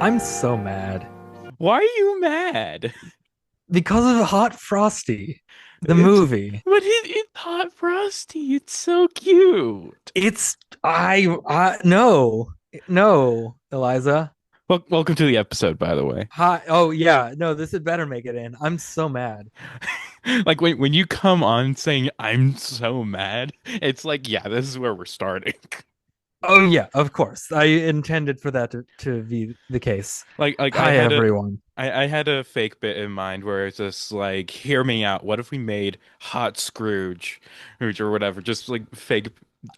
I'm so mad Why are you mad? because of Hot Frosty, the It's movie. it's hot frosty. It's so cute. It's I no, Eliza. Welcome to the episode, by the way. Hi. Oh yeah, no, this had better make it in. I'm so mad. Like when you come on saying I'm so mad, it's like, yeah, this is where we're starting. Oh yeah, of course. I intended for that to be the case. Like Hi everyone. I had a fake bit in mind where it's just like, hear me out. What if we made Hot Scrooge or whatever, just like fake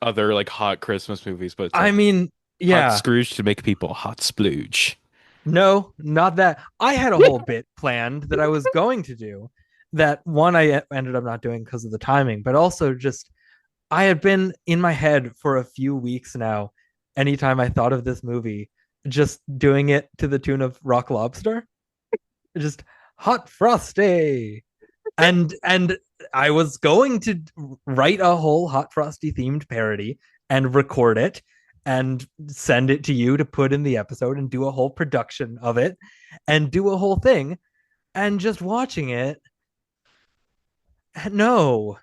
other like hot Christmas movies, but it's I like mean, Hot yeah. Scrooge to make people hot splooge. No, not that. I had a whole bit planned that I was going to do. That one I ended up not doing because of the timing, but also just I had been in my head for a few weeks now. Anytime I thought of this movie, just doing it to the tune of Rock Lobster, just Hot Frosty, and I was going to write a whole Hot Frosty themed parody and record it and send it to you to put in the episode and do a whole production of it and do a whole thing. And just watching it, no,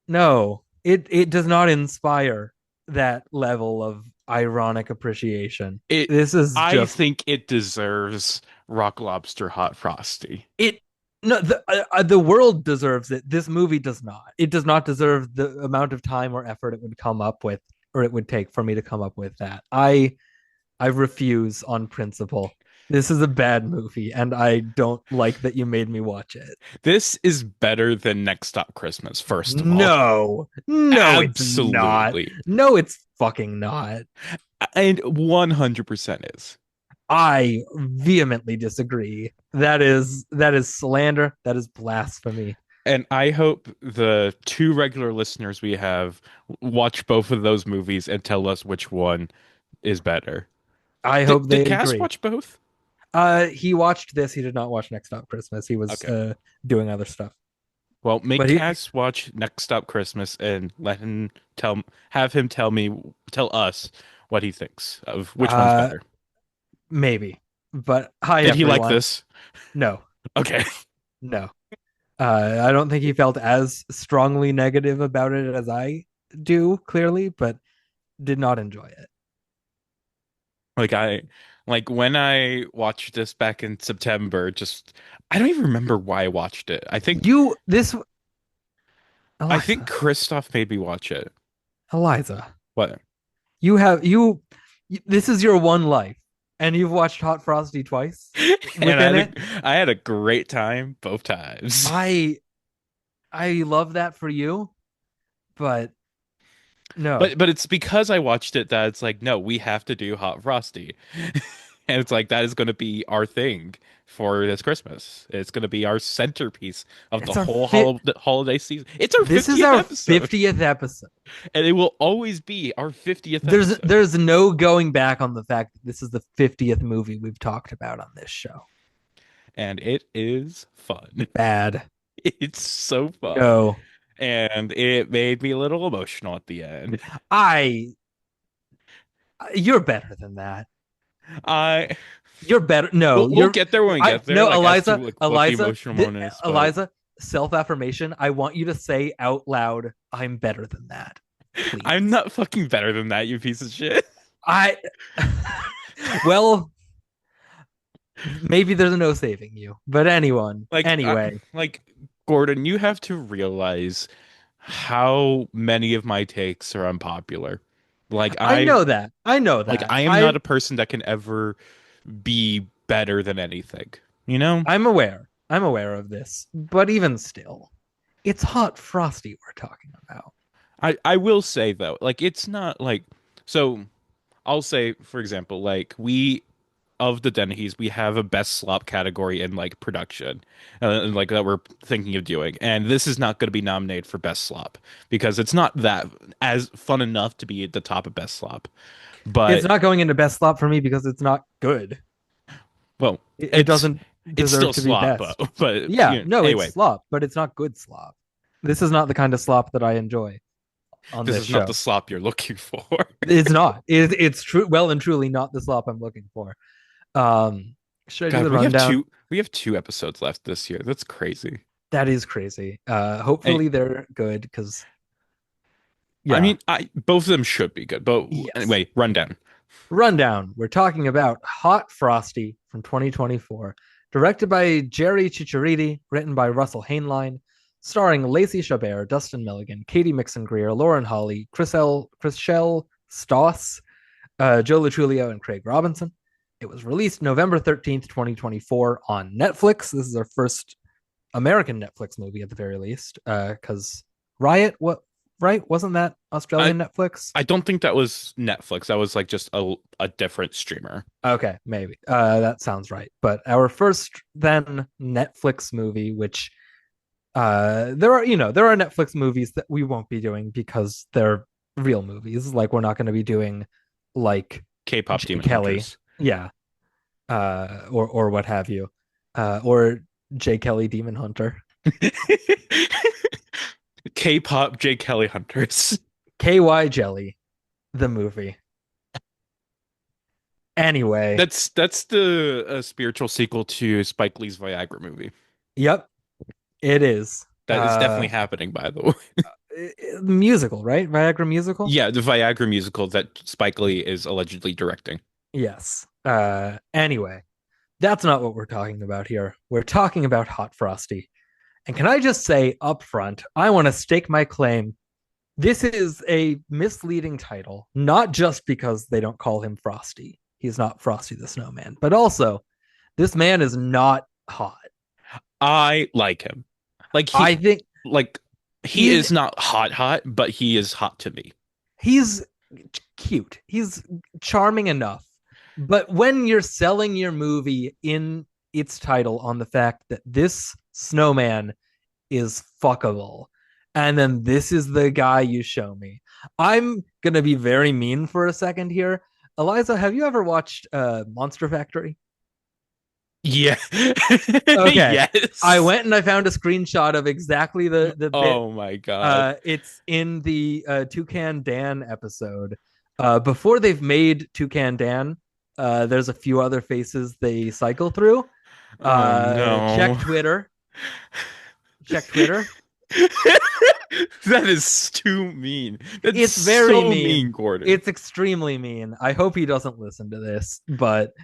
no, it does not inspire that level of ironic appreciation. It, This is I just think it deserves Rock Lobster Hot Frosty. it. No, the world deserves it. This movie does not. It does not deserve the amount of time or effort it would come up with, or it would take for me to come up with that. I refuse on principle. This is a bad movie, and I don't like that you made me watch it. This is better than Next Stop Christmas, first of all. No, no, it's not. Absolutely. No, it's fucking not. And 100% is. I vehemently disagree. That is slander. That is blasphemy. And I hope the two regular listeners we have watch both of those movies and tell us which one is better. I hope Did they Cass agree. watch both? He watched this. He did not watch Next Stop Christmas. He was Okay. doing other stuff. Well, make But he Cass watch Next Stop Christmas and have him tell us what he thinks of which one's uh better. maybe. But hi Did he like everyone. this? No, Okay. no. I don't think he felt as strongly negative about it as I do, clearly, but did not enjoy it. Like I like when I watched this back in September, just I don't even remember why I watched it. You this I think Eliza, Christoph made me watch it. Eliza, What? you have you. This is your one life, and you've watched Hot Frosty twice And within it. I had a great time both times. I I love that for you, but no, But it's because I watched it that it's like, no, we have to do Hot Frosty. And it's like that is going to be our thing for this Christmas. It's going to be our centerpiece of the it's our whole fit. holiday season. It's our This is 50th our episode, 50th episode. and it will always be our 50th There's episode. there's no going back on the fact that this is the 50th movie we've talked about on this show. And it is fun. Bad. It's so fun. No. And it made me a little emotional at the end. I you're better than that. I You're better. No, we'll you're get there when we I get there, no like as to Eliza, like what the Eliza, emotional moment is, but Eliza, self-affirmation. I want you to say out loud, I'm better than that. I'm Please. not fucking better than that, you piece of shit. I well, maybe there's no saving you. But anyone, anyway, Like Gordon, you have to realize how many of my takes are unpopular. Like I I know that. I know like that. I am not a person that can ever be better than anything. You know? I'm aware. I'm aware of this. But even still, it's Hot Frosty we're talking about. I will say though, like it's not like so I'll say for example, like we of the Dennehy's, we have a best slop category in like production, and like that we're thinking of doing. And this is not going to be nominated for best slop because it's not that as fun enough to be at the top of best slop. It's But not going into best slop for me because it's not good. well, It doesn't it's deserve still to be slop, best. but Yeah, no, it's anyway, slop, but it's not good slop. This is not the kind of slop that I enjoy on this this is not the show. slop you're looking for. It's not. It's true, well and truly not the slop I'm looking for. Um, should I do God, the rundown? we have two episodes left this year. That's crazy. That is crazy. And Hopefully they're good because I yeah. mean, I both of them should be good. But Yes. anyway, rundown. Rundown. We're talking about Hot Frosty from 2024, directed by Jerry Chichariti, written by Russell Hainline, starring Lacey Chabert, Dustin Milligan, Katie Mixon Greer, Lauren Holly, Chriselle Stoss, Joe Luchulio, and Craig Robinson. It was released November 13th, 2024 on Netflix. This is our first American Netflix movie at the very least, because Riot, what, right? Wasn't that I Australian Netflix? I don't think that was Netflix. That was like just a different streamer. Okay, maybe. That sounds right. But our first then Netflix movie, which there are Netflix movies that we won't be doing because they're real movies. Like we're not going to be doing like K-pop J. Demon Kelly, Hunters. yeah, or what have you, or J. Kelly Demon Hunter, K-pop J. Kelly Hunters. KY Jelly, the movie. Anyway, That's the spiritual sequel to Spike Lee's Viagra movie. yep, it is. That is definitely happening, by the way. Musical, right? Viagra musical. Yeah, the Viagra musical that Spike Lee is allegedly directing. Yes. Anyway, that's not what we're talking about here. We're talking about Hot Frosty. And can I just say up front, I want to stake my claim. This is a misleading title, not just because they don't call him Frosty. He's not Frosty the Snowman, but also this man is not hot. I like him. Like I he think like he he's is not hot, but he is hot to me. he's cute. He's charming enough. But when you're selling your movie in its title on the fact that this snowman is fuckable, and then this is the guy you show me, I'm gonna be very mean for a second here. Eliza, have you ever watched Monster Factory? Yeah. Okay. I Yes. went and I found a screenshot of exactly the bit. Oh my God. It's in the Toucan Dan episode. Before they've made Toucan Dan, there's a few other faces they cycle through. Oh Check no. Twitter. Check Twitter. That is too mean. That's It's very so mean, mean. Gordon. It's extremely mean. I hope he doesn't listen to this, but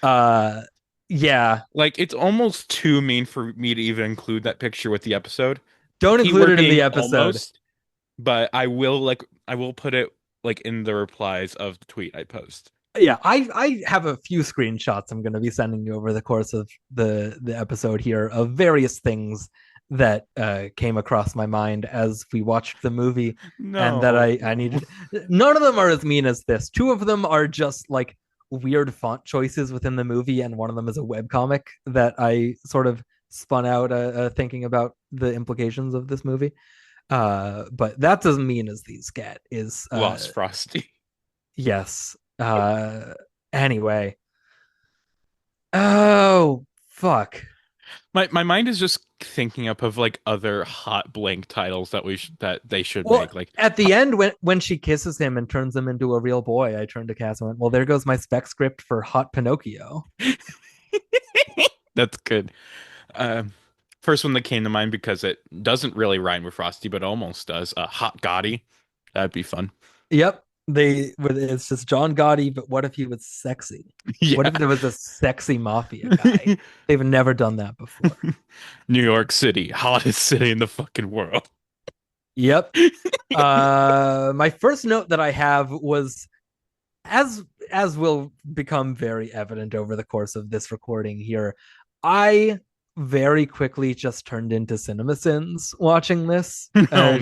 uh yeah, Like it's almost too mean for me to even include that picture with the episode. don't include Keyword it in being the episode. almost, but I will put it like in the replies of the tweet I post. Yeah, I have a few screenshots I'm going to be sending you over the course of the episode here of various things that came across my mind as we watched the movie, and that No. I needed. None of them are as mean as this. Two of them are just like weird font choices within the movie, and one of them is a webcomic that I sort of spun out thinking about the implications of this movie. But that's as mean as these get. Is Lost Frosty. yes. Anyway. Oh fuck. My mind is just thinking up of like other hot blank titles that that they should Well, make. Like at the end when she kisses him and turns him into a real boy, I turned to Cass and went, "Well, there goes my spec script for Hot Pinocchio." that's good. Um, First one that came to mind because it doesn't really rhyme with Frosty, but almost does. Hot Gotti. That'd be fun. Yep. It's just John Gotti, but what if he was sexy? What Yeah. if there was a sexy mafia guy? They've never done that before. New York City, hottest city in the fucking world. Yep. My first note that I have was as will become very evident over the course of this recording here, I very quickly just turned into CinemaSins watching this. Oh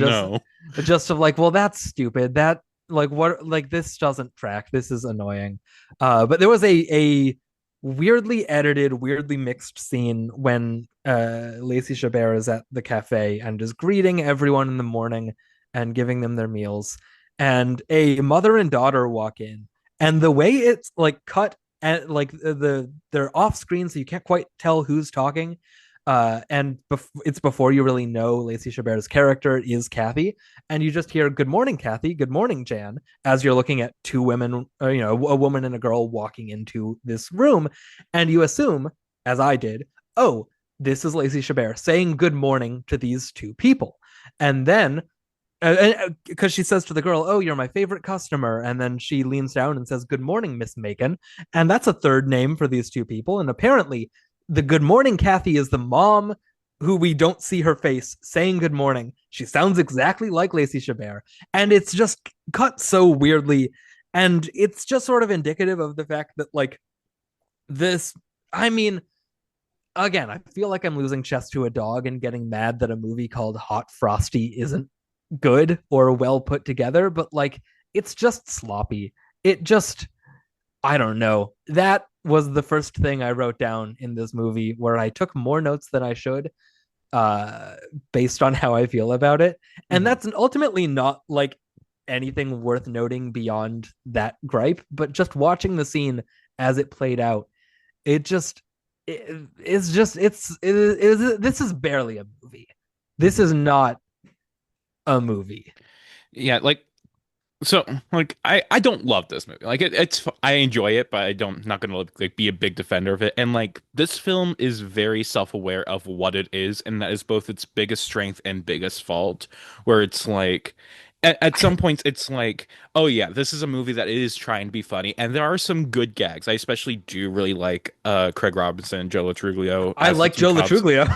Just no. of like, well, that's stupid. That like what like this doesn't track. This is annoying. But there was a weirdly edited, weirdly mixed scene when Lacey Chabert is at the cafe and is greeting everyone in the morning and giving them their meals. And a mother and daughter walk in, and the way it's like cut and like they're off screen, so you can't quite tell who's talking. And it's before you really know Lacey Chabert's character is Kathy, and you just hear "Good morning, Kathy. Good morning, Jan," as you're looking at two women, a woman and a girl walking into this room, and you assume, as I did, oh, this is Lacey Chabert saying good morning to these two people, and then because she says to the girl, "Oh, you're my favorite customer," and then she leans down and says, "Good morning, Miss Macon," and that's a third name for these two people. And apparently, the "Good morning, Kathy" is the mom who we don't see her face saying good morning. She sounds exactly like Lacey Chabert, and it's just cut so weirdly, and it's just sort of indicative of the fact that like this. I mean, again, I feel like I'm losing chess to a dog and getting mad that a movie called Hot Frosty isn't good or well put together, but like it's just sloppy. It just, I don't know. That was the first thing I wrote down in this movie where I took more notes than I should uh based on how I feel about it. And Mhm. that's ultimately not like anything worth noting beyond that gripe, but just watching the scene as it played out, it just it's just this is barely a movie. This Mhm. is not a movie. Yeah, like so like I don't love this movie. Like I enjoy it, but I don't not gonna like be a big defender of it. And like this film is very self-aware of what it is, and that is both its biggest strength and biggest fault. Where it's like at some points it's like, oh yeah, this is a movie that is trying to be funny, and there are some good gags. I especially do really like Craig Robinson and Joe Latruglio I as the like two Joe cops. Latruglio.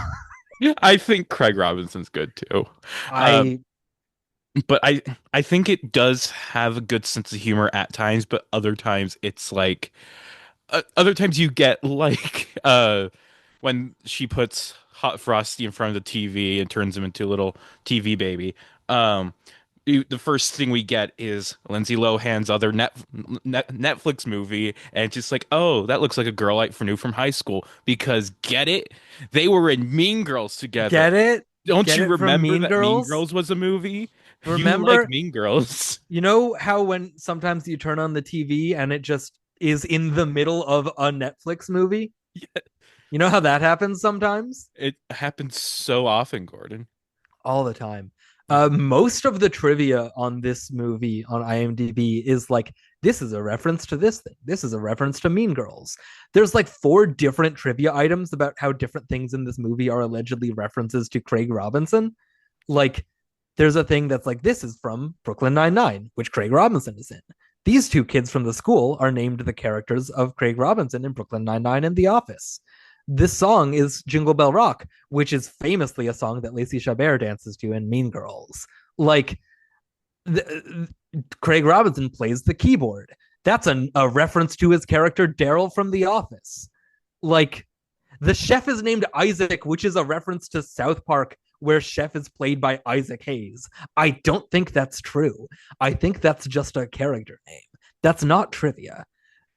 I think Craig Robinson's good too. Um, I but I think it does have a good sense of humor at times, but other times it's like other times you get like when she puts Hot Frosty in front of the TV and turns him into a little TV baby. Um the first thing we get is Lindsay Lohan's other Netflix movie, and it's just like, oh, that looks like a girl I knew from high school. Because get it, they were in Mean Girls together. get it. Don't Get you it from remember Mean that Mean Girls. Girls was a movie? You like Remember, Mean Girls. you know how when sometimes you turn on the TV and it just is in the middle of a Netflix movie? You know how that happens sometimes? It happens so often, Gordon. All the time. Most of the trivia on this movie on IMDb is like, this is a reference to this thing. This is a reference to Mean Girls. There's like four different trivia items about how different things in this movie are allegedly references to Craig Robinson. Like, there's a thing that's like, this is from Brooklyn Nine-Nine, which Craig Robinson is in. These two kids from the school are named the characters of Craig Robinson in Brooklyn Nine-Nine and The Office. This song is Jingle Bell Rock, which is famously a song that Lacey Chabert dances to in Mean Girls. Like, the, Craig Robinson plays the keyboard. That's a reference to his character Daryl from The Office. Like, the chef is named Isaac, which is a reference to South Park, where chef is played by Isaac Hayes. I don't think that's true. I think that's just a character name. That's not trivia.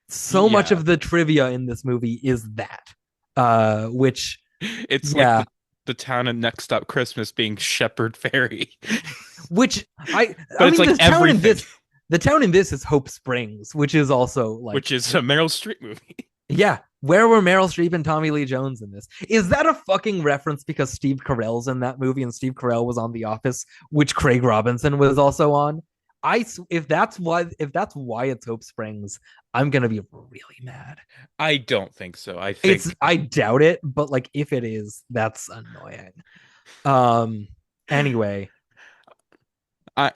So much Yeah. of the trivia in this movie is that, which, It's like yeah, the town of Next Stop Christmas being Shepherd Ferry. which I But it's mean, like everything, the town in this is Hope Springs, which is also which like, is a Meryl Streep movie. yeah, where were Meryl Streep and Tommy Lee Jones in this? Is that a fucking reference because Steve Carell's in that movie and Steve Carell was on The Office, which Craig Robinson was also on? If that's why it's Hope Springs, I'm gonna be really mad. I don't think so. I think I doubt it, but like if it is, that's annoying. Um anyway, I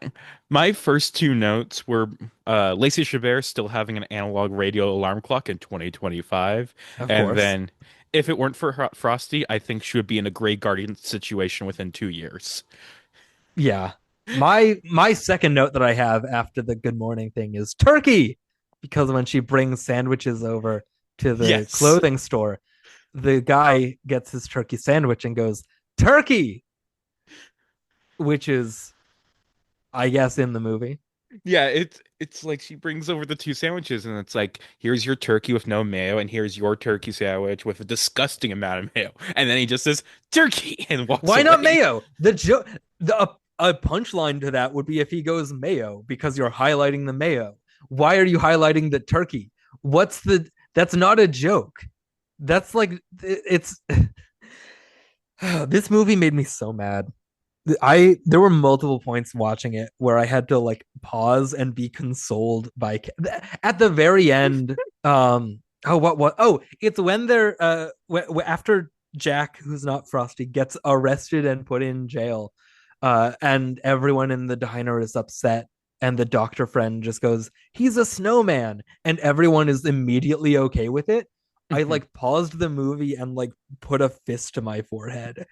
my first two notes were Lacey Chabert still having an analog radio alarm clock in 2025, of and course. then if it weren't for Frosty, I think she would be in a Grey Guardian situation within 2 years. Yeah. My second note that I have after the good morning thing is turkey. Because when she brings sandwiches over to the Yes. clothing store, the guy gets his turkey sandwich and goes, "Turkey," which is I guess in the movie. Yeah, it's like she brings over the two sandwiches and it's like, here's your turkey with no mayo and here's your turkey sandwich with a disgusting amount of mayo. And then he just says turkey and walks Why not away. mayo? A punchline to that would be if he goes mayo because you're highlighting the mayo. Why are you highlighting the turkey? That's not a joke. That's like it's This movie made me so mad. I There were multiple points watching it where I had to like pause and be consoled by at the very end. Oh, it's when they're after Jack, who's not Frosty, gets arrested and put in jail, and everyone in the diner is upset, and the doctor friend just goes, "He's a snowman," and everyone is immediately okay with it. I Mhm. like paused the movie and like put a fist to my forehead,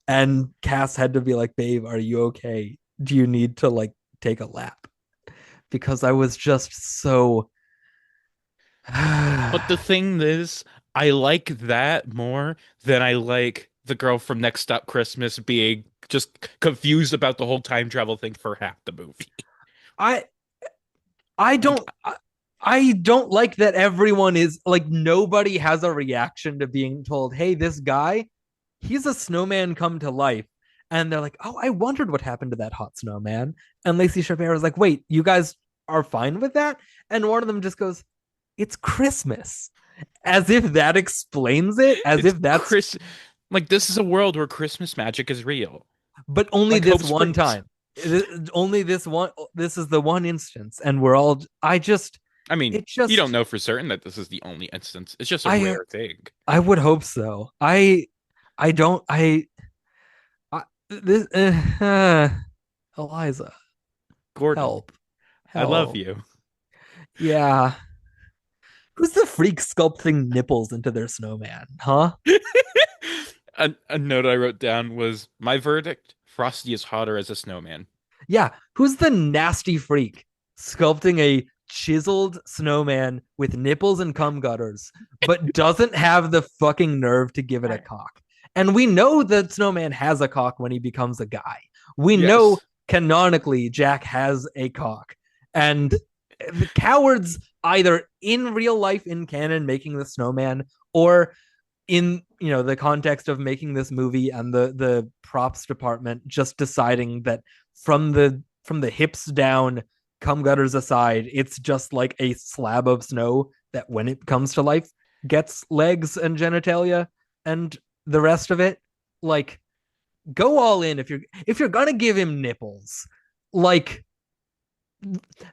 and Cass had to be like, "Babe, are you okay? Do you need to like take a lap?" Because I was just so But the thing is, I like that more than I like the girl from Next Stop Christmas being just confused about the whole time travel thing for half the movie. I I Like, don't I don't like that everyone is like nobody has a reaction to being told, "Hey, this guy, he's a snowman come to life." And they're like, "Oh, I wondered what happened to that hot snowman." And Lacey Chabert is like, "Wait, you guys are fine with that?" And one of them just goes, "It's Christmas." As if that explains it, as it's if that's Chris. Like, this is a world where Christmas magic is real. but only Like this Hope one Springs. time. Only this is the one instance, and we're all I just I mean, it you don't just know for certain that this is the only instance. It's just a I rare thing. I would hope so. I don't I this Eliza, Gordon, help. I love Help. you. Yeah. Who's the freak sculpting nipples into their snowman? Huh? A note I wrote down was my verdict: Frosty is hotter as a snowman. Yeah, who's the nasty freak sculpting a chiseled snowman with nipples and cum gutters, but doesn't have the fucking nerve to give it a cock? And we know that snowman has a cock when he becomes a guy. We know Yes. canonically Jack has a cock. And the cowards, either in real life in canon making the snowman, or in the context of making this movie and the props department just deciding that from the hips down, cum gutters aside, it's just like a slab of snow that when it comes to life gets legs and genitalia, and the rest of it, like, go all in. If you're gonna give him nipples, like,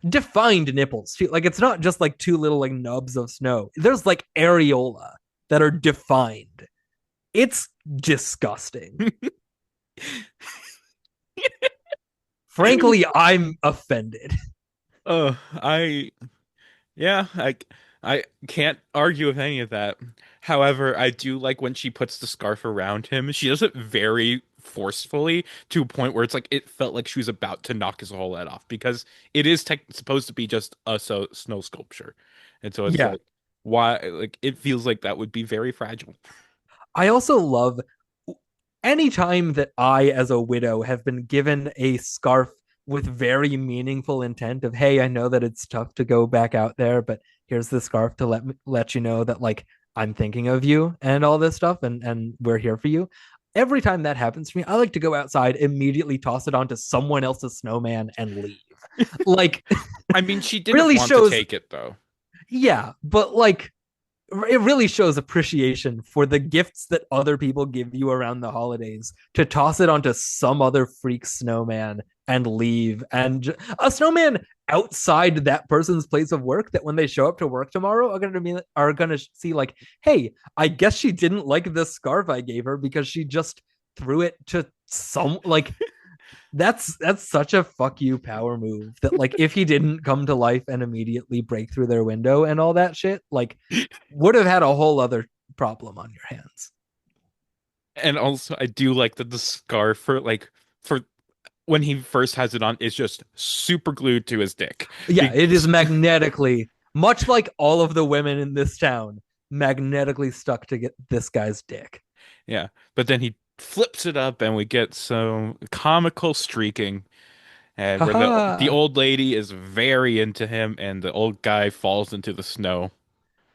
defined nipples too. Like, it's not just like two little like nubs of snow. There's like areola that are defined. It's disgusting. Frankly, I'm offended. I yeah, I can't argue with any of that. However, I do like when she puts the scarf around him. She does it very forcefully to a point where it's like it felt like she was about to knock his whole head off because it is supposed to be just a snow sculpture. And so it's Yeah. like why like it feels like that would be very fragile. I also love anytime that I, as a widow, have been given a scarf with very meaningful intent of, "Hey, I know that it's tough to go back out there, but here's the scarf to let you know that like I'm thinking of you and all this stuff, and we're here for you." Every time that happens to me, I like to go outside, immediately toss it onto someone else's snowman, and leave. Like, I mean, she didn't really want to shows, take it though. yeah, but like it really shows appreciation for the gifts that other people give you around the holidays, to toss it onto some other freak snowman and leave. And a snowman outside that person's place of work, that when they show up to work tomorrow are gonna see like, "Hey, I guess she didn't like the scarf I gave her because she just threw it to some like." That's such a fuck you power move, that like if he didn't come to life and immediately break through their window and all that shit, like, would have had a whole other problem on your hands. And also, I do like that the scarf for when he first has it on is just super glued to his dick. Yeah, it is Because magnetically, much like all of the women in this town, magnetically stuck to get this guy's dick. yeah, but then he flips it up and we get some comical streaking and where the Haha. old lady is very into him and the old guy falls into the snow.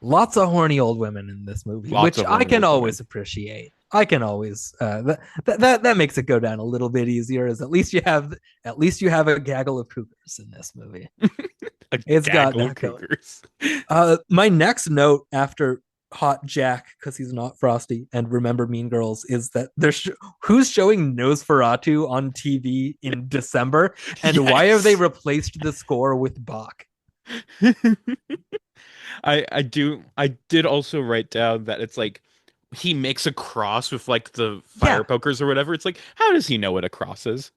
Lots of horny old women in this movie, Lots which of I horny can old women. always appreciate. I can always that makes it go down a little bit easier, as at least you have a gaggle of cougars in this movie. A It's got gaggle of that going. cougars. My next note after hot Jack because he's not Frosty and remember Mean Girls is that who's showing Nosferatu on TV in December and why have they Yes. replaced the score with Bach? I did also write down that it's like he makes a cross with like the fire Yeah, pokers or whatever. It's like, how does he know what a cross is?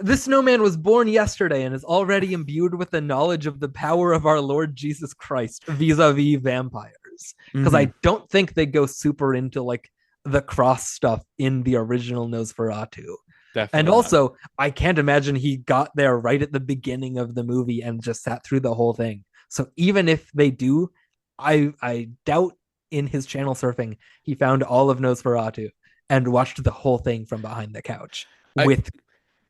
the snowman was born yesterday and is already imbued with the knowledge of the power of our Lord Jesus Christ vis-a-vis vampires. Because Hmm. I don't think they go super into like the cross stuff in the original Nosferatu. And Definitely not. also, I can't imagine he got there right at the beginning of the movie and just sat through the whole thing. So even if they do, I doubt in his channel surfing he found all of Nosferatu and watched the whole thing from behind the couch I with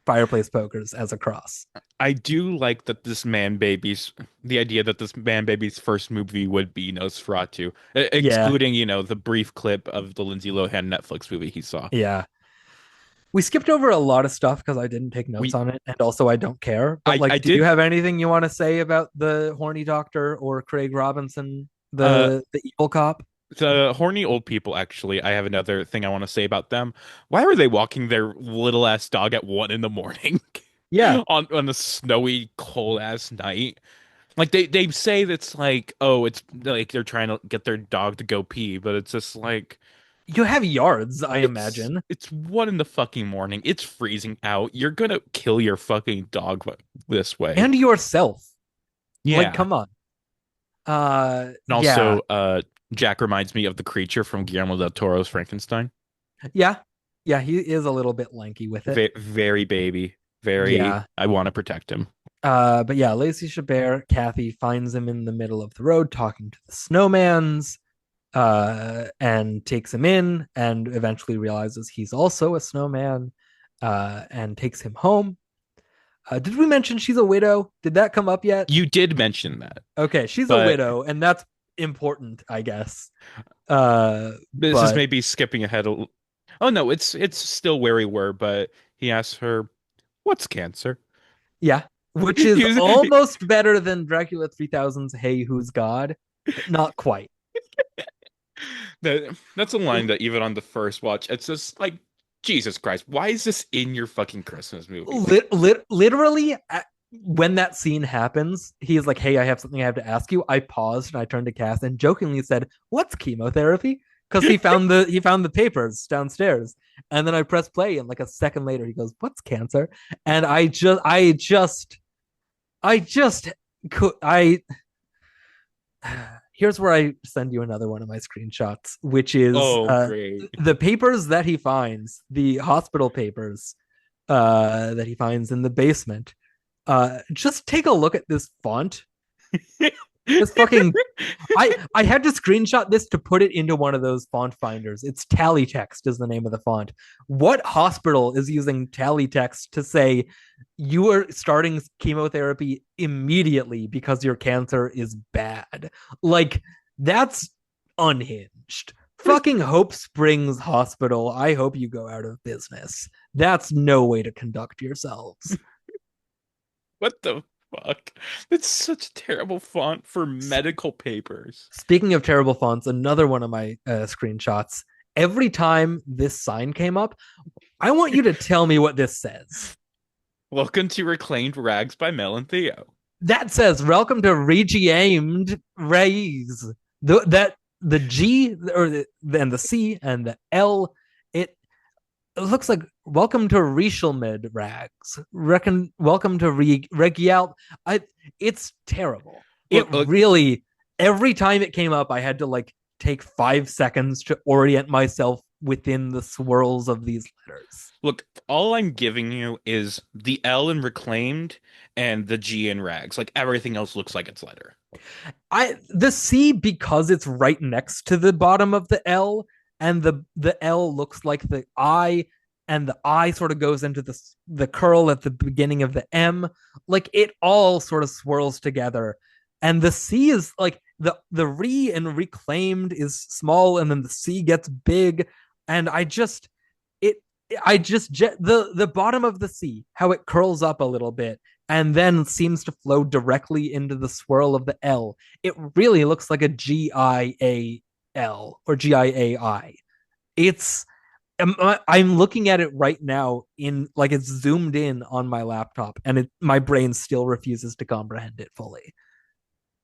fireplace pokers as a cross. I do like that the idea that this man baby's first movie would be Nosferatu, Yeah, excluding, the brief clip of the Lindsay Lohan Netflix movie he saw. yeah. We skipped over a lot of stuff because I didn't take notes We on it, and also I don't care. But I like, do you did have anything you want to say about the horny doctor or Craig Robinson, uh the evil cop? the horny old people actually, I have another thing I want to say about them. Why were they walking their little ass dog at 1 in the morning Yeah, on a snowy, cold ass night? Like they say that's like, oh, it's like they're trying to get their dog to go pee, but it's just like you have yards, I it's imagine, it's 1 in the fucking morning. It's freezing out. You're gonna kill your fucking dog this way. and yourself. Like, Yeah. come on. And Yeah, also, Jack reminds me of the creature from Guillermo del Toro's Frankenstein. yeah, yeah. He is a little bit lanky with it. Very baby. Very, Yeah. I want to protect him. But yeah, Lacey Chabert, Kathy finds him in the middle of the road talking to the snowmans, and takes him in and eventually realizes he's also a snowman, and takes him home. Did we mention she's a widow? Did that come up yet? You did mention that, Okay, she's a but widow, and that's important, I guess. this is But maybe skipping ahead. Oh no, it's still where we were, but he asks her, "What's cancer?" yeah, which is almost better than Dracula 3000's Hey, Who's God, but not quite. That's a line that even on the first watch, it's just like, Jesus Christ, why is this in your fucking Christmas movie? Literally, when that scene happens, he's like, "Hey, I have something I have to ask you." I paused and I turned to Cass and jokingly said, "What's chemotherapy?" Because he found the papers downstairs, and then I pressed play, and like a second later, he goes, "What's cancer?" And I just could I. Here's where I send you another one of my screenshots, which is Oh, great. the papers that he finds, the hospital papers that he finds in the basement. Just take a look at this font. This fucking I had to screenshot this to put it into one of those font finders. It's Tally Text is the name of the font. What hospital is using Tally Text to say you are starting chemotherapy immediately because your cancer is bad? Like, that's unhinged. Fucking Hope Springs Hospital. I hope you go out of business. That's no way to conduct yourselves. What the fuck? That's such a terrible font for medical papers. Speaking of terrible fonts, another one of my screenshots. Every time this sign came up, I want you to tell me what this says. Welcome to Reclaimed Rags by Mel and Theo. That says, "Welcome to Regiamed Rays." The G or and the C and the L, it looks like "Welcome to Rechelmed Rags." Welcome to Regial. It's terrible. It Look, really, every time it came up, I had to like take 5 seconds to orient myself within the swirls of these letters. look, all I'm giving you is the L in Reclaimed and the G in Rags. Like everything else looks like it's letter. The C, because it's right next to the bottom of the L, and the L looks like the I, and the I sort of goes into the curl at the beginning of the M. Like, it all sort of swirls together. And the C is like the re and reclaimed is small, and then the C gets big. And it the bottom of the C, how it curls up a little bit and then seems to flow directly into the swirl of the L. It really looks like a GIA L or GIAI. It's I'm looking at it right now in like it's zoomed in on my laptop, and my brain still refuses to comprehend it fully.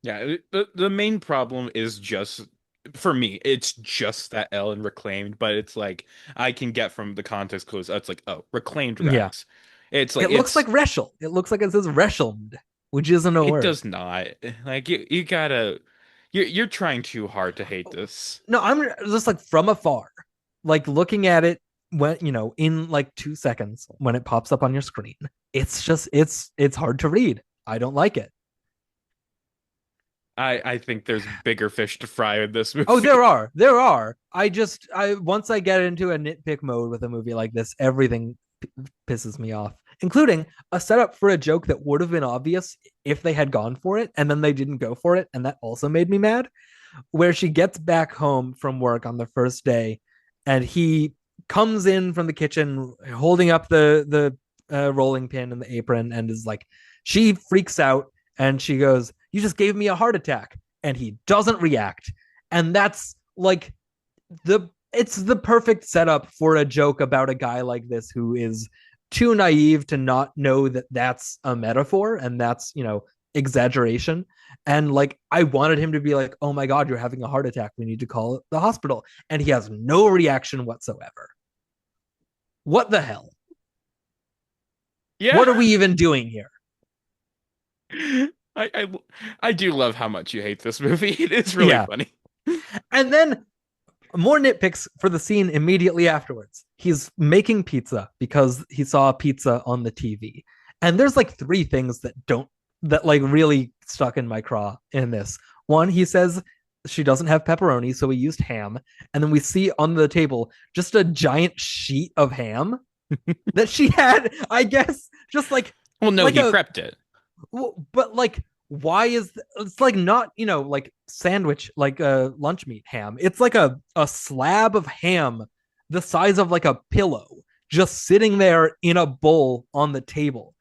Yeah, the main problem is just for me, it's just that L and reclaimed, but it's like I can get from the context clues. It's like, oh, reclaimed Yeah, racks. It's like it looks like Reschel. It looks like it says Reschelmed, which isn't a it word. does not. Like you gotta you're trying too hard to hate this. No, I'm just like from afar, like looking at it when in like 2 seconds when it pops up on your screen. It's just it's hard to read. I don't like it. I think there's bigger fish to fry in this Oh, movie. there are. I once I get into a nitpick mode with a movie like this, everything pisses me off, including a setup for a joke that would have been obvious if they had gone for it, and then they didn't go for it, and that also made me mad. Where she gets back home from work on the first day, and he comes in from the kitchen holding up the rolling pin and the apron, and is like, she freaks out, and she goes, "You just gave me a heart attack," and he doesn't react, and that's like it's the perfect setup for a joke about a guy like this who is too naive to not know that that's a metaphor and that's exaggeration. And like I wanted him to be like, "Oh my god, you're having a heart attack, we need to call the hospital," and he has no reaction whatsoever. What the hell? Yeah. What are we even doing here? I, I I do love how much you hate this movie. It is really Yeah. funny. And then more nitpicks for the scene immediately afterwards. He's making pizza because he saw a pizza on the TV. And there's like three things that like really stuck in my craw in this. One, he says she doesn't have pepperoni, so we used ham. And then we see on the table just a giant sheet of ham that she had, I guess, just Well, no, like he a prepped it. but like why it's like not like sandwich like a lunch meat ham. It's like a slab of ham the size of like a pillow just sitting there in a bowl on the table.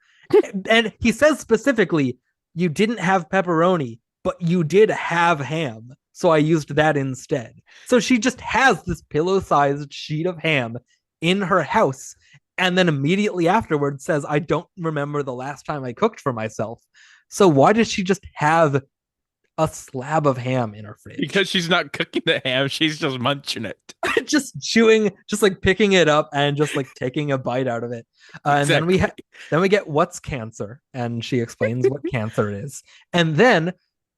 And he says specifically, "You didn't have pepperoni, but you did have ham, so I used that instead." So she just has this pillow-sized sheet of ham in her house, and then immediately afterwards says, "I don't remember the last time I cooked for myself." So why does she just have a slab of ham in her fridge? Because she's not cooking the ham, she's just munching it. Just chewing, just like picking it up and just like taking a bite out of it. And then Exactly. then we get what's cancer, and she explains what cancer is. And then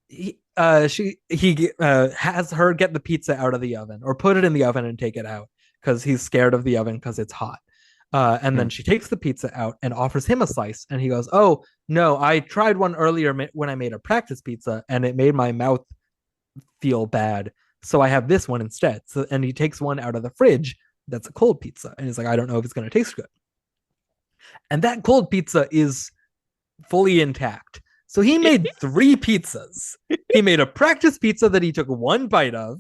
he has her get the pizza out of the oven or put it in the oven and take it out because he's scared of the oven because it's hot. And Hmm. then she takes the pizza out and offers him a slice, and he goes, "Oh no, I tried one earlier when I made a practice pizza, and it made my mouth feel bad, so I have this one instead." So, and he takes one out of the fridge that's a cold pizza, and he's like, "I don't know if it's going to taste good." And that cold pizza is fully intact. So he made three pizzas. He made a practice pizza that he took one bite of.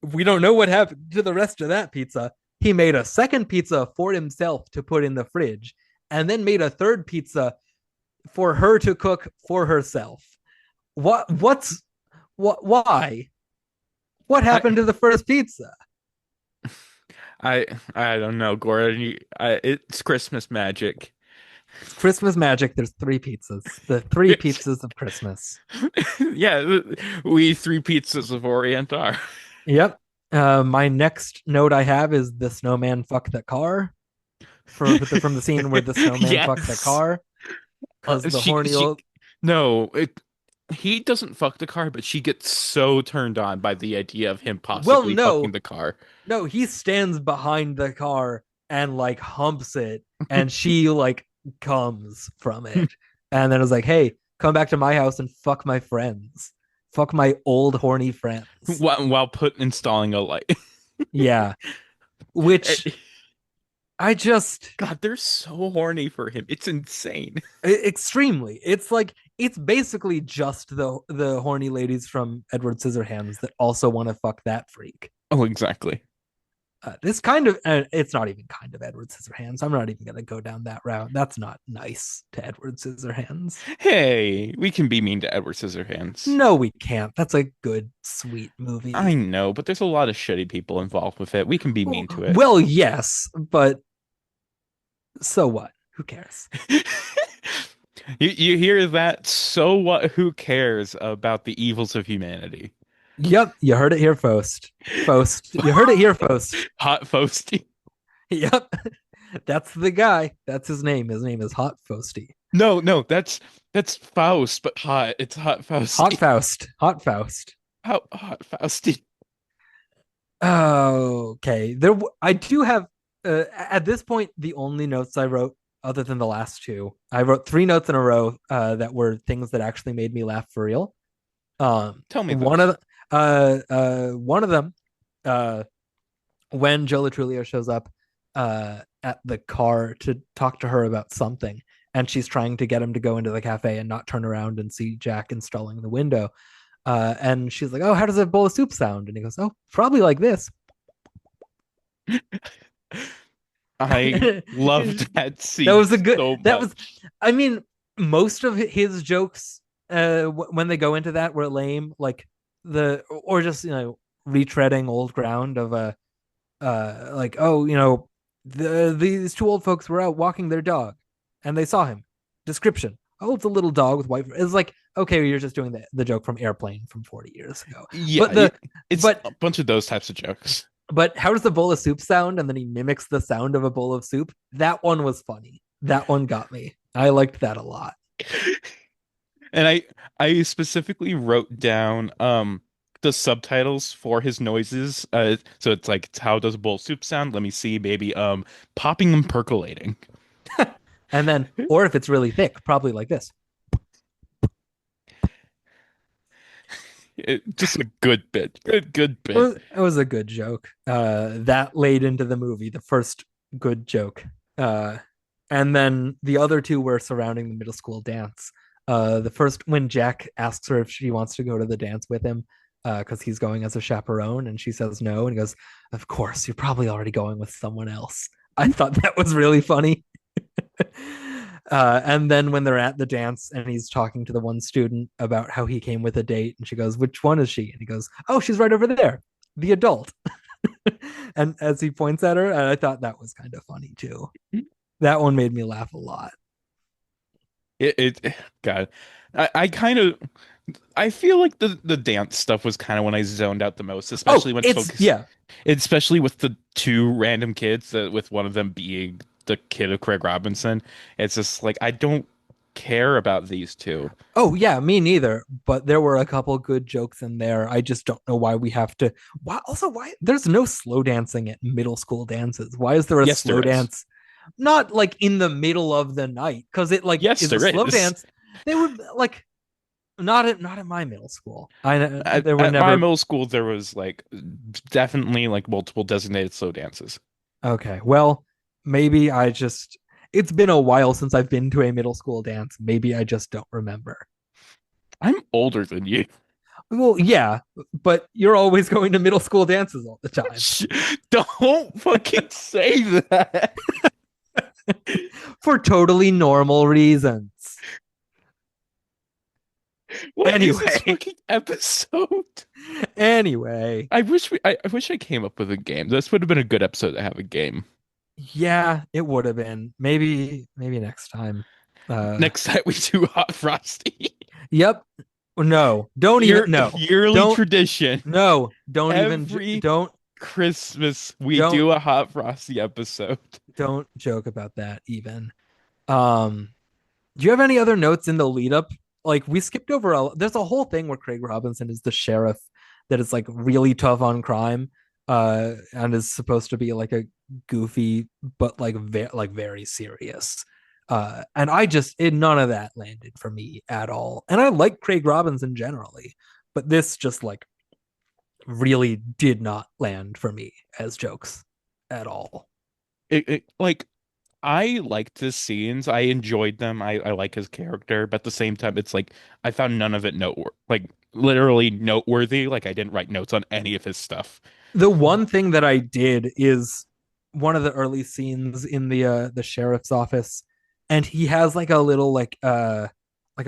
We don't know what happened to the rest of that pizza. He made a second pizza for himself to put in the fridge, and then made a third pizza for her to cook for herself. Why? What I happened to the first pizza? I don't know, Gordon. It's Christmas magic. It's Christmas magic. There's three pizzas. The three Yes. pizzas of Christmas. Yeah, we three pizzas of Orient are. Yep. My next note I have is the snowman fucked the car from the scene where the snowman fucked the Yes. car because the horny She old. no, he doesn't fuck the car, but she gets so turned on by the idea of him Well, possibly fucking no, the car. no, he stands behind the car and like humps it, and she like comes from it, and then is like, "Hey, come back to my house and fuck my friends, fuck my old horny friends." While installing a light. Yeah, which I just God, they're so horny for him. It's insane. extremely. It's like it's basically just the horny ladies from Edward Scissorhands that also want to fuck that freak. Oh, exactly. This kind of it's not even kind of Edward Scissorhands. I'm not even gonna go down that route. That's not nice to Edward Scissorhands. Hey, we can be mean to Edward Scissorhands. No, we can't. That's a good, sweet I movie. know, but there's a lot of shitty people involved with it. We can be mean to it. Well, yes, but so what? Who cares? You hear that? So what? Who cares about the evils of humanity? Yep, you heard it here first. First, you heard it here first. Hot Frosty. Yep, that's the guy. That's his name. His name is Hot Frosty. No, no, that's Faust, but hot. It's Hot Hot Frosty. Faust. Hot Faust. How Hot Fausty? Okay, I do have at this point the only notes I wrote other than the last two. I wrote three notes in a row that were things that actually made me laugh for real. Tell me One those. of one of them uh when Joe Latrulio shows up at the car to talk to her about something, and she's trying to get him to go into the cafe and not turn around and see Jack installing the window. And she's like, "Oh, how does a bowl of soup sound?" And he goes, "Oh, probably like this." I That loved that scene was a good. so That was, much. I mean, most of his jokes when they go into that were lame, like or just retreading old ground of a like, oh, these two old folks were out walking their dog and they saw him. Description: oh, it's a little dog with white. It's like, okay, you're just doing the joke from Airplane from 40 years ago. Yeah, But the it's but a bunch of those types of jokes. but how does a bowl of soup sound? And then he mimics the sound of a bowl of soup. That one was funny. That one got me. I liked that a lot. And I specifically wrote down the subtitles for his noises. So it's like how does a bowl of soup sound? Let me see, maybe popping and percolating. And then, or if it's really thick, probably like this. Just a good bit. Good bit. It was a good joke. That laid into the movie, the first good joke. And then the other two were surrounding the middle school dance. The first, when Jack asks her if she wants to go to the dance with him, because he's going as a chaperone, and she says no, and he goes, "Of course, you're probably already going with someone else." I thought that was really funny. And then when they're at the dance and he's talking to the one student about how he came with a date, and she goes, "Which one is she?" And he goes, "Oh, she's right over there, the adult." And as he points at her, and I thought that was kind of funny too. That one made me laugh a lot. God, I kind of I feel like the dance stuff was kind of when I zoned out the most, Oh, especially when it's focus, yeah. especially with the two random kids, with one of them being the kid of Craig Robinson. It's just like I don't care about these two. Oh yeah, me neither. But there were a couple good jokes in there. I just don't know why we have to. Why also why there's no slow dancing at middle school dances? Why is there a Yes, slow there is. dance? Not like in the middle of the night, because it like Yes, is a there slow is. dance. They would like not at my middle school. I there were At my never. middle school, there was like definitely like multiple designated slow dances. Okay, well, maybe I just. It's been a while since I've been to a middle school dance. Maybe I just don't remember. I'm older than you. Well, yeah, but you're always going to middle school dances all the time Don't fucking say that. for totally normal reasons. What is this Anyway, fucking episode? anyway, I wish I came up with a game. This would have been a good episode to have a game. yeah, it would have been maybe next time. Next time we do Hot Frosty. Yep. No, don't even no, Yearly don't tradition. no, don't even Every don't Christmas we don't do a Hot Frosty episode. don't joke about that even. Um, do you have any other notes in the lead up? Like we skipped over there's a whole thing where Craig Robinson is the sheriff that is like really tough on crime and is supposed to be like a goofy but like very serious. And none of that landed for me at all. And I like Craig Robinson generally, but this just like really did not land for me as jokes at all. Like I liked his scenes. I enjoyed them. I like his character, but at the same time, it's like I found none of it like literally noteworthy. Like I didn't write notes on any of his stuff. The one thing that I did is one of the early scenes in the sheriff's office, and he has like a little like a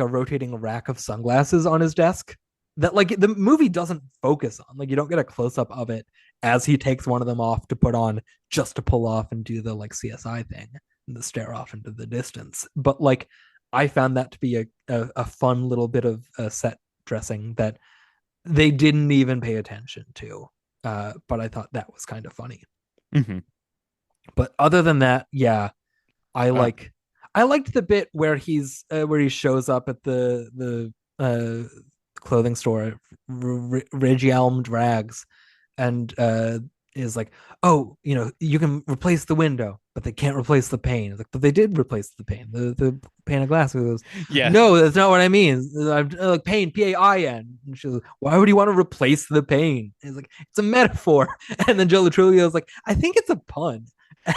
rotating rack of sunglasses on his desk that like the movie doesn't focus on. Like you don't get a close up of it as he takes one of them off to put on just to pull off and do the like CSI thing and the stare off into the distance. But like I found that to be a fun little bit of set dressing that they didn't even pay attention to. But I thought that was kind of funny. Hmm. But other than that, yeah, I Uh, like I liked the bit where he shows up at the clothing store, Reggie Elm Drags, and is like, oh, you know, you can replace the window, but they can't replace the pane. It's like, but they did replace the pane, the pane of glass. He goes, yeah, no, that's not what I mean. I'm like pane, PAIN. And she's like, why would you want to replace the pane? And it's like, it's a metaphor. And then Joe Latrulio is like, I think it's a pun.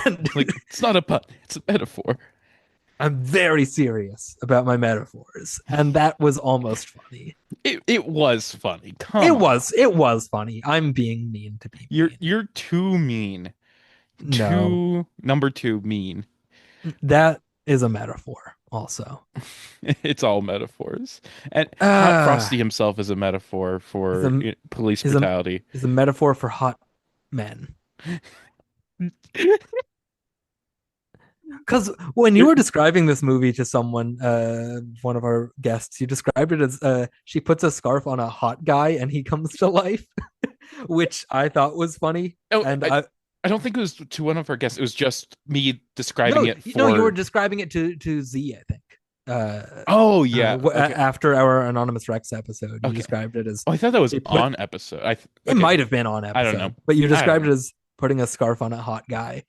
And like it's not a pun, it's a metaphor. I'm very serious about my metaphors, and that was almost funny. It was funny. Come It on. was it was funny. I'm being mean to be mean. You're too mean. No, Too number two mean. that is a metaphor. Also, It's all metaphors. And Hot uh Frosty himself is a metaphor is for a police is a brutality. is a metaphor for hot men. Because when you You're, were describing this movie to someone, one of our guests, you described it as she puts a scarf on a hot guy and he comes to life, which I thought was funny. oh, And I don't think it was to one of our guests. It was just me describing no, it no, you were for. describing it to Z, I think. Oh yeah. Okay. After our Anonymous Rex episode, you Okay. described it as Oh, I thought that was they put on episode. it Okay. might have been on I don't know. episode, but you I don't described it know. as putting a scarf on a hot guy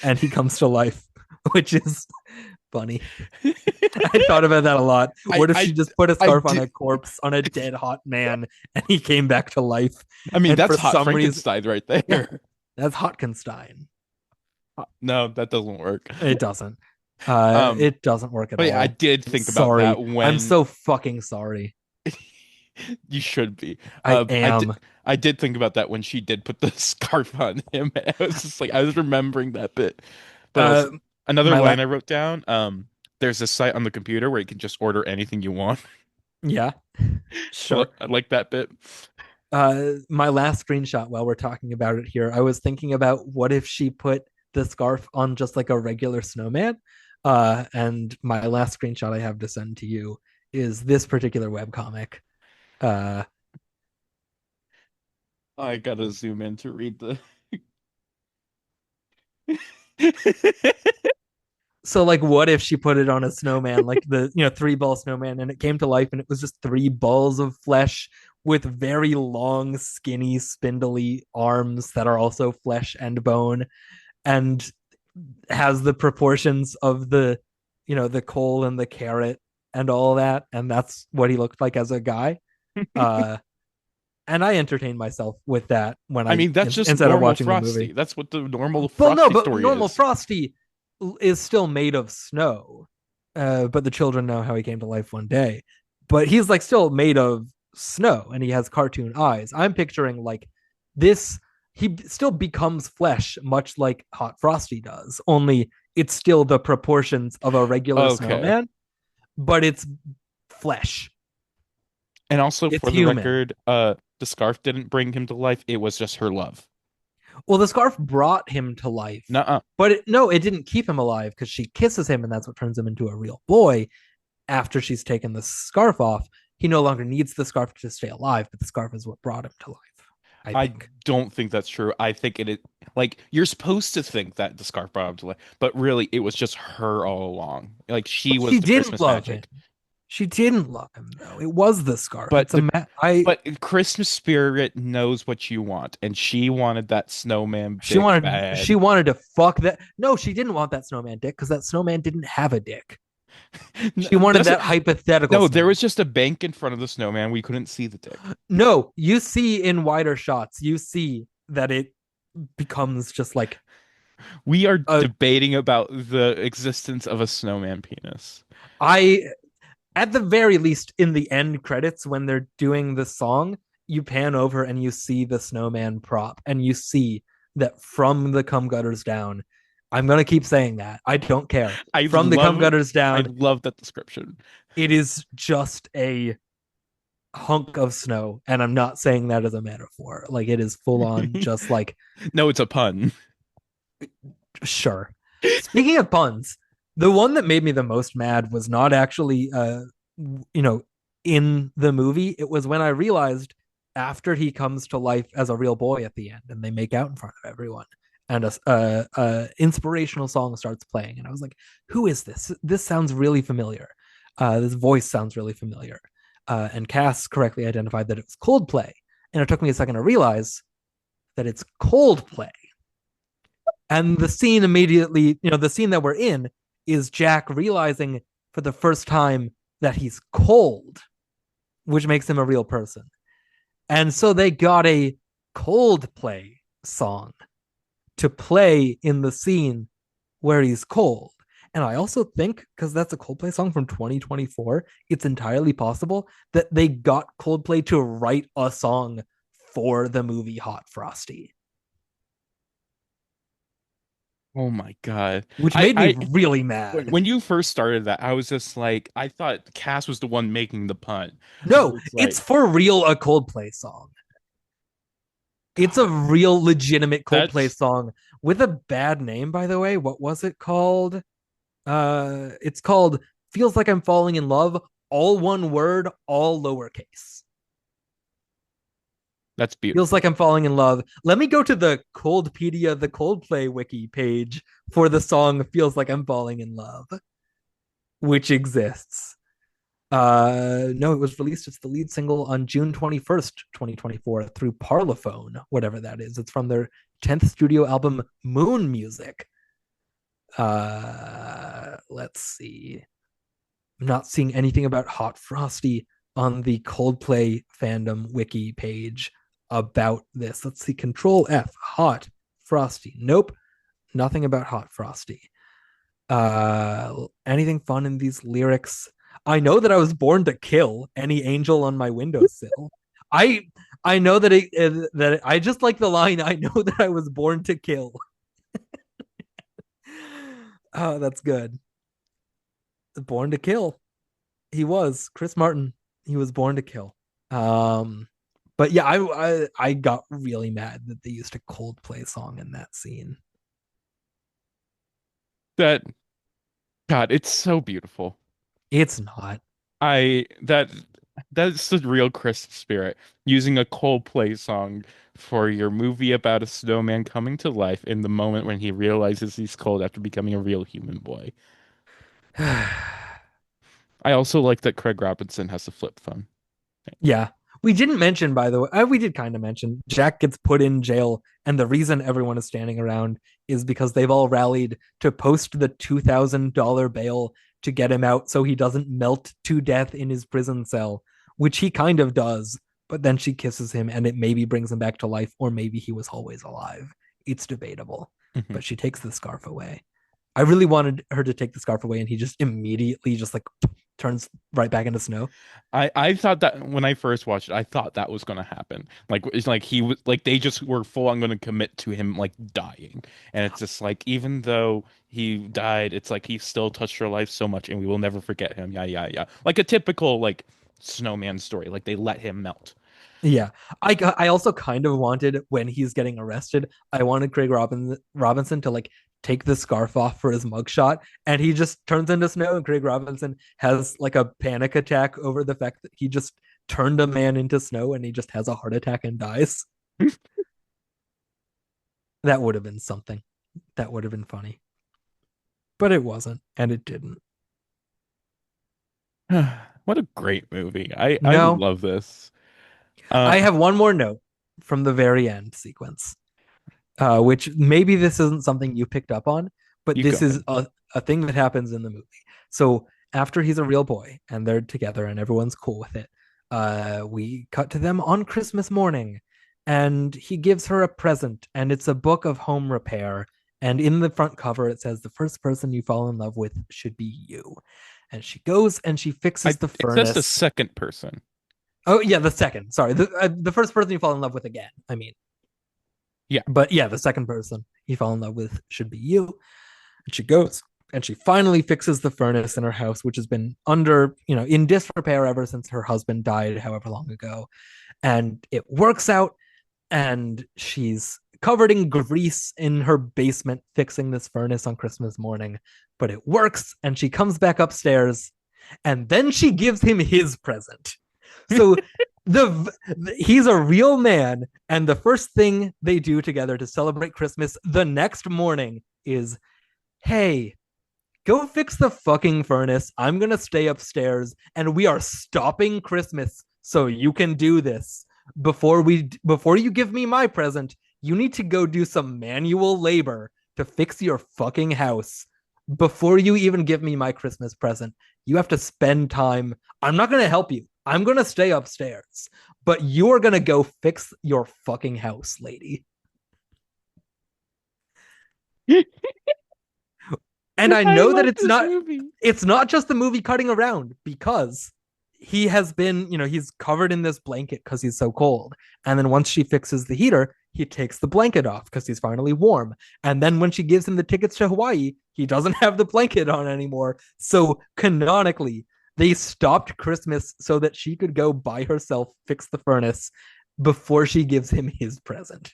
and he comes to life, which is funny. I thought about that a lot. I What if she I just put a I scarf on did. a corpse on a dead hot man and he came back to life? I mean, And that's for hot some reason, Frankenstein right yeah, there. that's Hotkenstein. No, that doesn't work. It doesn't. Um, It doesn't work at but yeah, I all. did I'm think about sorry. that I'm when so fucking sorry. you should be. I I did. am. I did think about that when she did put the scarf on him. I was just like, I was remembering that bit. But Uh, also, another my line la- I wrote down. There's a site on the computer where you can just order anything you want. yeah, sure. I like that bit. My last screenshot while we're talking about it here, I was thinking about what if she put the scarf on just like a regular snowman? And my last screenshot I have to send to you is this particular webcomic. Uh, I gotta zoom in to read the. so like what if she put it on a snowman, like the three ball snowman, and it came to life and it was just three balls of flesh with very long, skinny, spindly arms that are also flesh and bone, and has the proportions of the coal and the carrot and all that, and that's what he looked like as a guy. Uh and I entertained myself with that when I mean, that's just instead of normal watching the movie. Frosty. That's what the normal Well, no, Frosty but story normal is. Frosty is still made of snow. But the children know how he came to life one day. But he's like still made of snow and he has cartoon eyes. I'm picturing like this, he still becomes flesh, much like Hot Frosty does, only it's still the proportions of a regular Okay. snowman, but it's flesh. And also It's for the human. record, the scarf didn't bring him to life. It was just her love. Well, the scarf brought him to life, Nuh-uh. but no, it didn't keep him alive because she kisses him and that's what turns him into a real boy. After she's taken the scarf off, he no longer needs the scarf to stay alive, but the scarf is what brought him to life, I I think. don't think that's true. I think it is like you're supposed to think that the scarf brought him to life, but really it was just her all along. Like she But was she the didn't Christmas love him. magic. She didn't love him though. It was the scarf. But It's a the I but Christmas spirit knows what you want, and she wanted that snowman she dick wanted she bad. wanted to fuck that. No, she didn't want that snowman dick because that snowman didn't have a dick. She wanted That's that hypothetical no, there snowman. was just a bank in front of the snowman. We couldn't see the dick. No, you see in wider shots, you see that it becomes just like We are Uh, debating about the existence of a snowman penis. I at the very least in the end credits when they're doing the song, you pan over and you see the snowman prop and you see that from the cum gutters down. I'm gonna keep saying that. I don't care. I From the cum love gutters I down, love that description. it is just a hunk of snow. And I'm not saying that as a metaphor. Like it is full on just like No, it's a pun. sure. Speaking of puns, the one that made me the most mad was not actually you know, in the movie. It was when I realized after he comes to life as a real boy at the end and they make out in front of everyone and a inspirational song starts playing and I was like, who is this? This sounds really familiar. This voice sounds really familiar. And Cass correctly identified that it was Coldplay. And it took me a second to realize that it's Coldplay. And the scene immediately, the scene that we're in is Jack realizing for the first time that he's cold, which makes him a real person. And so they got a Coldplay song to play in the scene where he's cold. And I also think, because that's a Coldplay song from 2024, it's entirely possible that they got Coldplay to write a song for the movie Hot Frosty, Oh my God. which I made me I really mad. when you first started that, I was just like, I thought Cass was the one making the pun. But No, it's it's like, for real a Coldplay song. It's a God, real legitimate Coldplay that's song with a bad name, by the way. What was it called? It's called Feels Like I'm Falling in Love, all one word, all lowercase. that's Feels like beautiful. I'm falling in love. Let me go to the Coldpedia, the Coldplay wiki page for the song Feels Like I'm Falling in Love, which exists. No, it was released as the lead single on June 21st, 2024 through Parlophone, whatever that is. It's from their 10th studio album Moon Music. Let's see. I'm not seeing anything about Hot Frosty on the Coldplay fandom wiki page about this. Let's see. Control F, Hot Frosty. Nope, nothing about Hot Frosty. Anything fun in these lyrics? I know that I was born to kill any angel on my windowsill. I I know that I just like the line. I know that I was born to kill. Oh, that's good. Born to kill. He was Chris Martin. He was born to kill. Um, but yeah, I got really mad that they used a Coldplay song in that scene. That God, it's so beautiful. It's not. I that's the real Christmas spirit. Using a Coldplay song for your movie about a snowman coming to life in the moment when he realizes he's cold after becoming a real human boy. I also like that Craig Robinson has a flip phone. Yeah. We didn't mention, by the way, we did kind of mention Jack gets put in jail, and the reason everyone is standing around is because they've all rallied to post the $2,000 bail to get him out so he doesn't melt to death in his prison cell, which he kind of does. But then she kisses him, and it maybe brings him back to life, or maybe he was always alive. It's debatable. Mhm. But she takes the scarf away. I really wanted her to take the scarf away, and he just immediately just like turns right back into snow. I thought that when I first watched it, I thought that was gonna happen. Like it's like he was like they just were full on gonna commit to him like dying. And it's just like even though he died, it's like he still touched her life so much and we will never forget him. Yeah, yeah, yeah. Like a typical like snowman story. Like they let him melt. Yeah, I also kind of wanted when he's getting arrested. I wanted Robinson to like take the scarf off for his mugshot, and he just turns into snow. And Craig Robinson has like a panic attack over the fact that he just turned a man into snow, and he just has a heart attack and dies. That would have been something. That would have been funny, but it wasn't, and it didn't. What a great movie. I No, love this. Uh I have one more note from the very end sequence, which maybe this isn't something you picked up on, but you go this is ahead. a thing that happens in the movie. So after he's a real boy and they're together and everyone's cool with it, we cut to them on Christmas morning and he gives her a present and it's a book of home repair And in the front cover, it says, "The first person you fall in love with should be you." And she goes and she fixes the It says the furnace. second person. Oh, yeah, the second. Sorry. The first person you fall in love with again, I mean. Yeah. But yeah, the second person you fall in love with should be you. And she goes and she finally fixes the furnace in her house, which has been in disrepair ever since her husband died, however long ago. And it works out. And she's covered in grease in her basement fixing this furnace on Christmas morning. But it works. And she comes back upstairs. And then she gives him his present. So the he's a real man, and the first thing they do together to celebrate Christmas the next morning is, "Hey, go fix the fucking furnace. I'm gonna stay upstairs, and we are stopping Christmas so you can do this. Before you give me my present, you need to go do some manual labor to fix your fucking house. Before you even give me my Christmas present, you have to spend time. I'm not gonna help you. I'm gonna stay upstairs, but you're gonna go fix your fucking house, lady." And I I know that love this movie. it's not just the movie cutting around, because he has been, he's covered in this blanket because he's so cold. And then once she fixes the heater, he takes the blanket off because he's finally warm. And then when she gives him the tickets to Hawaii, he doesn't have the blanket on anymore. So canonically, they stopped Christmas so that she could go by herself fix the furnace before she gives him his present.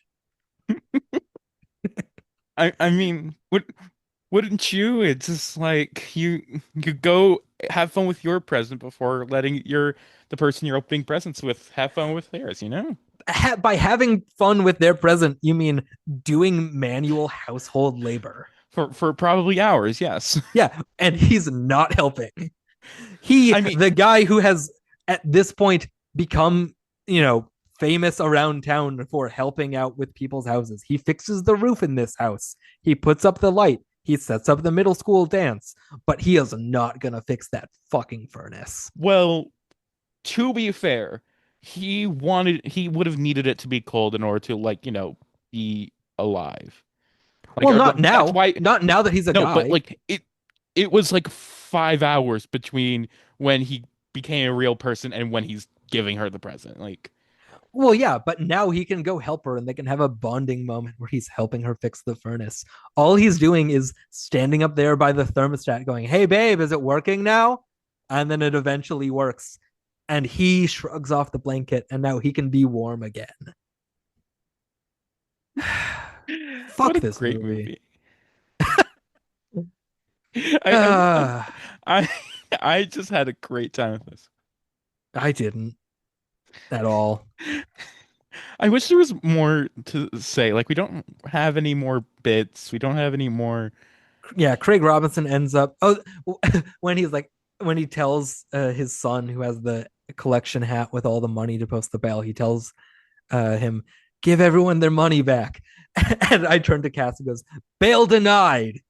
I mean, wouldn't you? It's just like you go have fun with your present before letting the person you're opening presents with have fun with theirs, you know? By having fun with their present, you mean doing manual household labor. For probably hours, yes. Yeah, and he's not helping. He, I mean, the guy who has at this point become, famous around town for helping out with people's houses. He fixes the roof in this house. He puts up the light. He sets up the middle school dance, but he is not gonna fix that fucking furnace. well, to be fair, he would have needed it to be cold in order to like, be alive. Like Well, not that's now. why Not now that he's a no, but guy. like it was like 5 hours between when he became a real person and when he's giving her the present. Like Well, yeah, but now he can go help her and they can have a bonding moment where he's helping her fix the furnace. All he's doing is standing up there by the thermostat going, "Hey, babe, is it working now?" And then it eventually works. And he shrugs off the blanket and now he can be warm again. what Fuck a this great movie. movie. I Uh, I I just had a great time with this. I didn't at all. I wish there was more to say. Like we don't have any more bits. We don't have any more. Yeah, Craig Robinson ends up, when he's like, when he tells his son who has the collection hat with all the money to post the bail, he tells him, "Give everyone their money back." And I turn to Cass and goes, "Bail denied.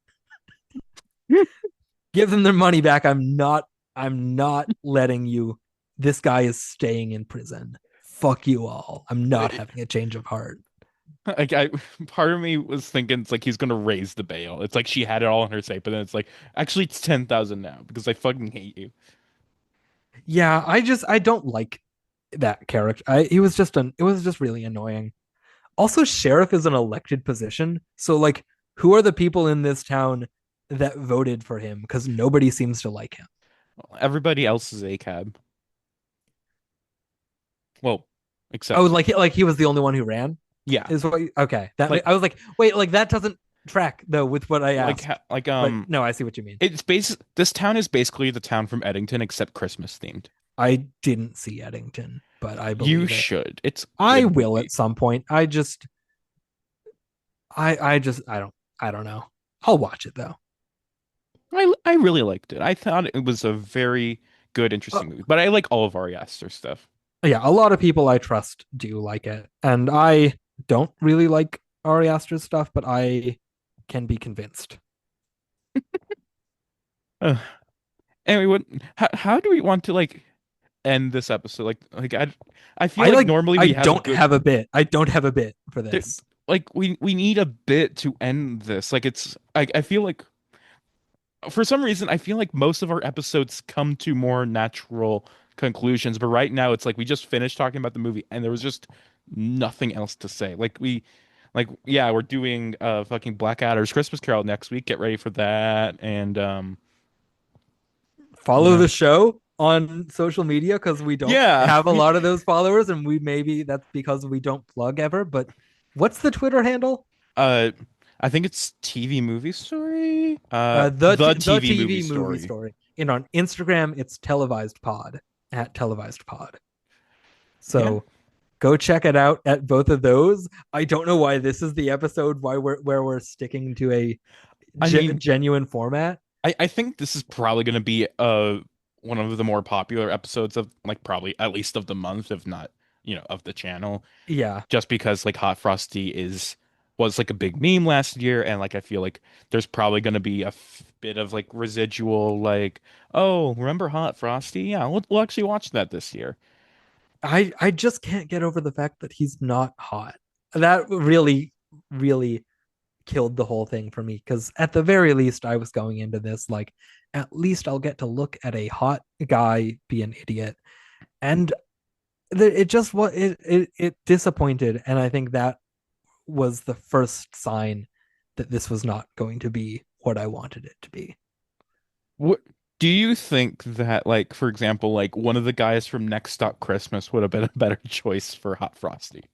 Give them their money back. I'm not letting you. This guy is staying in prison. Fuck you all. I'm not having a change of heart." Like part of me was thinking it's like he's gonna raise the bail. It's like she had it all in her safe, but then it's like actually it's 10,000 now because I fucking hate you. Yeah, I don't like that character. It was just really annoying. Also, sheriff is an elected position. So like, who are the people in this town that voted for him? Because nobody seems to like him. Everybody else is a cab. Well, Oh, except like he was the only one who ran. yeah, Okay. That like I was like, wait, like that doesn't track though with what I asked. like But no, I see what you mean. it's this town is basically the town from Eddington except Christmas themed. I didn't see Eddington, but I You believe it. should. It's a I good will movie. at some point. I don't know. I'll watch it though. I really liked it. I thought it was a very good, Uh, interesting movie. But I like all of Ari Aster's stuff. yeah, a lot of people I trust do like it, and I don't really like Ari Aster's stuff, but I can be convinced. Uh, anyway, how do we want to like end this episode? I feel I like like. normally I we have a don't good have a bit. I don't have a bit for there, this. we need a bit to end this. Like it's I feel like for some reason I feel like most of our episodes come to more natural conclusions, but right now it's like we just finished talking about the movie and there was just nothing else to say. Like yeah, we're doing fucking Blackadder's Christmas Carol next week. Get ready for that. And Follow yeah. the show on social media because we don't Yeah. have a lot of those followers, and we maybe that's because we don't plug ever. But what's the Twitter handle? Uh, I think it's TV movie story. The The the TV movie TV movie story. story. And on Instagram, it's televised pod at televised pod. Yeah. So go check it out at both of those. I don't know why this is the episode why we're sticking to a I mean, genuine format. I think this is probably going to be one of the more popular episodes of like probably at least of the month, if not, of the channel. Yeah, Just because like Hot Frosty is was like a big meme last year, and like I feel like there's probably going to be a bit of like residual like, oh, remember Hot Frosty? Yeah, we'll actually watch that this year. I just can't get over the fact that he's not hot. That really killed the whole thing for me because at the very least I was going into this like at least I'll get to look at a hot guy be an idiot, and it just was it disappointed, and I think that was the first sign that this was not going to be what I wanted it to be. What do you think that, like, for example, like one of the guys from Next Stop Christmas would have been a better choice for Hot Frosty?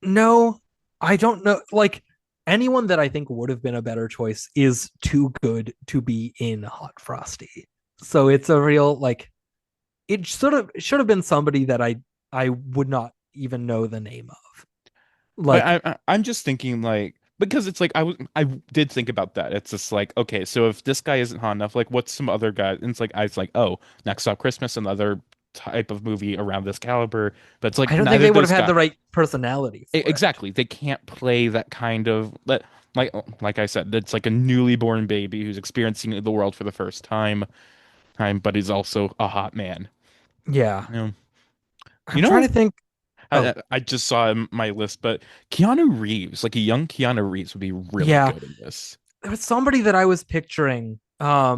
No, I don't know. Like anyone that I think would have been a better choice is too good to be in Hot Frosty. So it's a real like it sort of should have been somebody that I would not even know the name of. But Like I'm just thinking like because it's like I did think about that. It's just like okay, so if this guy isn't hot enough, like what's some other guy? And it's like I was like oh, Next Stop Christmas, another type of movie around this caliber. But it's I like don't think neither they of would have those had guys the right personality for it. exactly. They can't play that kind of like I said, it's like a newly born baby who's experiencing the world for the first time, but he's also a hot man. Yeah. You know, you I'm trying to know think. Oh, I just saw my list, but Keanu Reeves, like a young Keanu Reeves, would be really yeah. good in this. There was somebody that I was picturing. But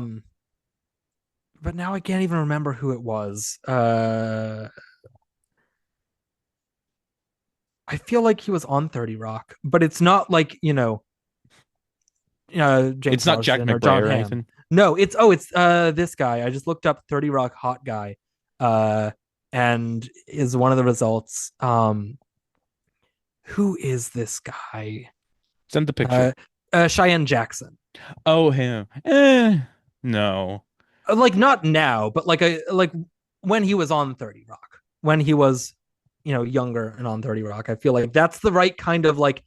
now I can't even remember who it was. I feel like he was on 30 Rock, but it's not like, James It's not Jack Marsden or John McBrayer or Hamm. anything. No, it's this guy. I just looked up 30 Rock hot guy. Uh and is one of the results. Who is this guy? Send the Uh picture. Cheyenne Jackson. Oh, him. No. Like not now, but like when he was on 30 Rock. When he was, younger and on 30 Rock. I feel like that's the right kind of like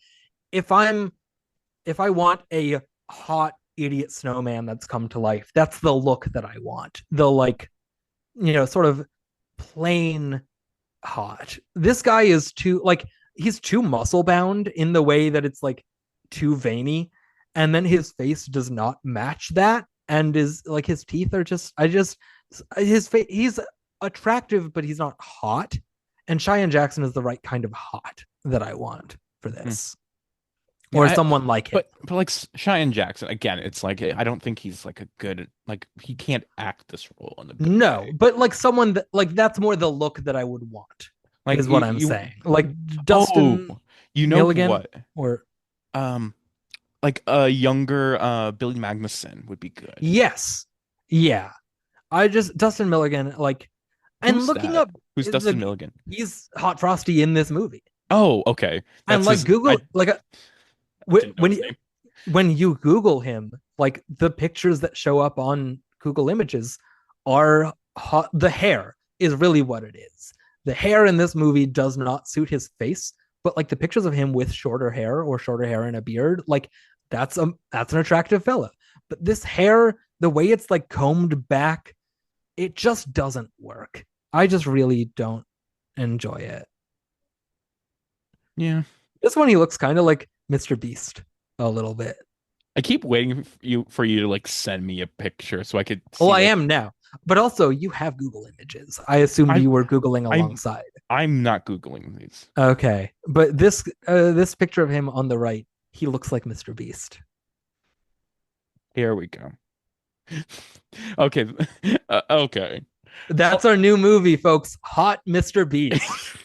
if I'm if I want a hot idiot snowman that's come to life, that's the look that I want. The like, sort of plain hot. This guy is too like he's too muscle bound in the way that it's like too veiny, and then his face does not match that, and is like his teeth are just I just his face he's attractive, but he's not hot. And Cheyenne Jackson is the right kind of hot that I want for Hmm. this, or Yeah, someone like him. but like Cheyenne Jackson again, it's like I don't think he's like a good like he can't act this role in a good No, way. but like someone that like that's more the look that I would want, Like is what I'm you saying. Like oh, Dustin you know Milligan what? or Um, like a younger Billy Magnuson would be good. yes. Yeah. I just Dustin Milligan like and Who's looking that? up Who's Dustin the Milligan? he's Hot Frosty in this movie. Oh, okay. And That's like his. I Google like didn't know when his you name. when you Google him, like the pictures that show up on Google Images are hot. The hair is really what it is. The hair in this movie does not suit his face, but like the pictures of him with shorter hair or shorter hair and a beard, like that's an attractive fella. But this hair, the way it's like combed back, it just doesn't work. I just really don't enjoy it. Yeah. This one he looks kind of like Mr. Beast a little bit. I keep waiting for you to like send me a picture so I could Well, see I like am now. But also, you have Google Images. I assumed I you were Googling I alongside. I'm not Googling these. Okay, but this picture of him on the right, he looks like Mr. Beast. Here we go. Okay. Okay. That's our new movie, folks. Hot Mr. Beast.